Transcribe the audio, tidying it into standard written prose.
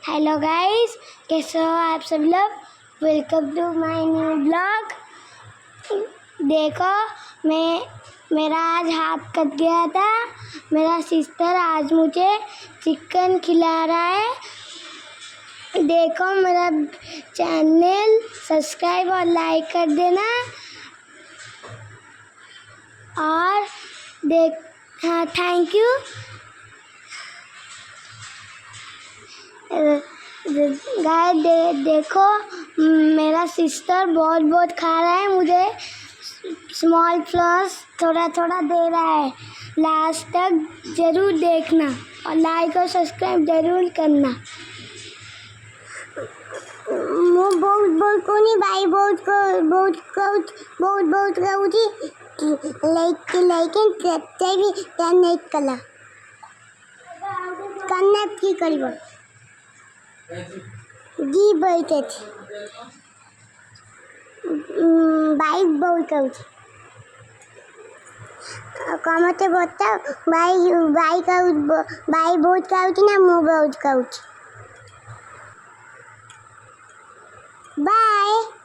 Hello guys, कैसे हो आप सब लोग। Welcome to my new blog. देखो मेरा आज हाथ कट गया था। मेरा सिस्टर आज मुझे चिकन खिला रहा है। देखो मेरा चैनल सब्सक्राइब और लाइक कर देना। और हाँ, थैंक यू। गाइस देखो मेरा सिस्टर बहुत खा रहा है। मुझे स्मॉल फ्लॉस थोड़ा दे रहा है। लास्ट तक जरूर देखना और लाइक और सब्सक्राइब जरूर करना। बहुत कोनी भाई बहुत कहूची लेकिन तेरे भी नहीं कला करना की करिबो जी बैठे बाइक बहुत कहूची कमते बता भाई बहुत कहूची ना मु बहुत कहूची। बाय।